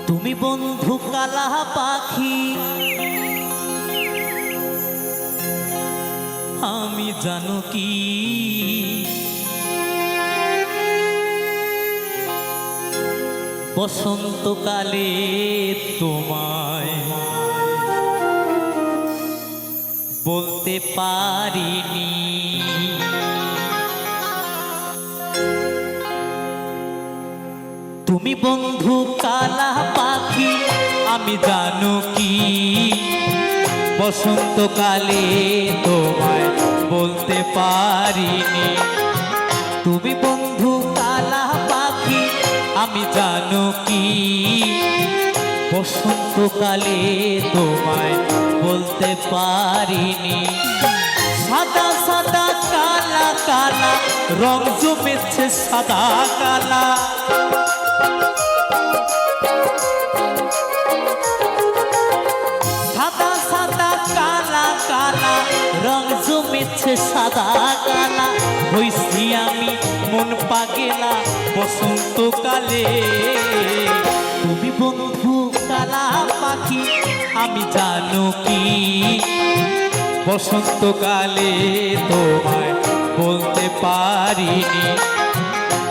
তুমি বন্ধু কালা পাখি, আমি জানো কি বসন্তকালে তোমায় বলতে পারিনি। তুমি বন্ধু কালা পাখি, আমি জানো কি বসন্তকালে তোমায় বলতে পারিনি। তুমি বন্ধু কালা পাখি, আমি জানো কি বসন্তকালে তোমায় বলতে পারিনি। সাদা সাদা কালা কালা রং জমেছে সাদা কালা, সাদা সাদা কালা কালা রং জমেছে সাদা কালা। হইছি আমি মন পাগেলা বসন্তকালে। তুমি বন্ধু কালা পাখি, আমি জানো কি বসন্তকালে তোমায় বলতে পারিনি।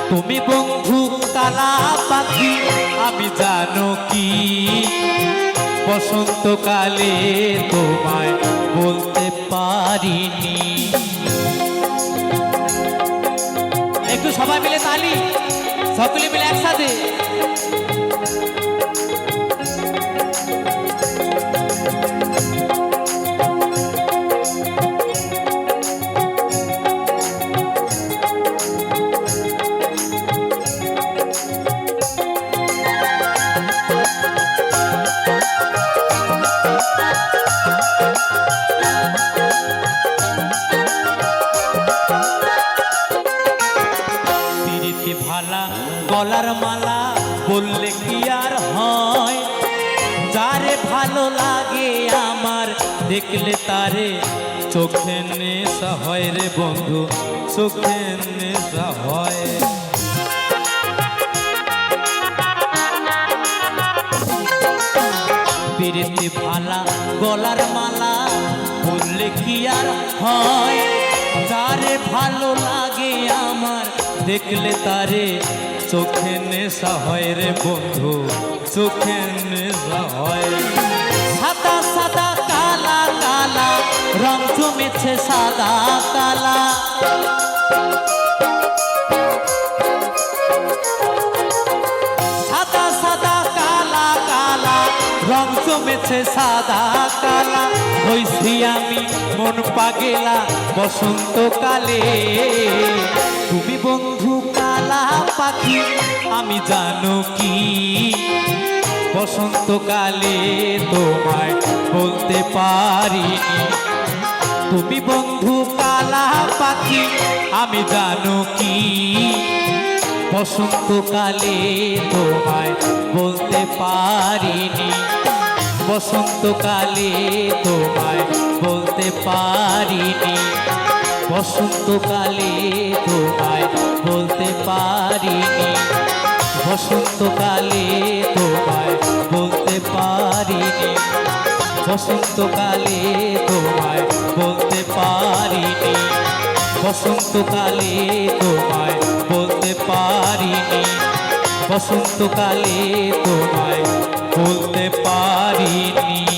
তুমি বন্ধু কালা পাখি, আমি জানো কি বসন্তকালে তোমায় বলতে পারিনি। একটু সবাই মিলে তালি, সকলে মিলে একসাথে। ভালা গলার মালা বললে কি আর হয়, যারে ভালো লাগে আমার দেখলে তারে চোখে নেশা হয় রে বন্ধু, চোখে নেশা হয়। পিরিতি ভালা গলার মালা বললে কি আর হয়, যারে ভালো লাগে আমার দেখলে তারে চোখে নেশা হয় রে বন্ধু, চোখে নেশা হয়। সাদা সাদা কালা কালা রং জমেছে সাদা কালা, সাদা সাদা কালা কালা রং জমেছে সাদা কালা। হইছি আমি মন পাগেলা বসন্তকালে। তুমি বন্ধু কালা পাখি, আমি জানো কি বসন্তকালে তোমায় বলতে পারিনি। তুমি বন্ধু কালা পাখি, আমি জানো কি বসন্তকালে তোমায় বলতে পারিনি। বসন্তকালে তোমায় বলতে পারিনি। বসন্তকালে তোমায় বলতে পারিনি। বসন্তকালে তোমায় বলতে পারিনি। বসন্তকালে তোমায় বলতে পারিনি। বসন্তকালে তোমায় বলতে পারিনি। বসন্তকালে তোমায় বলতে পারিনি।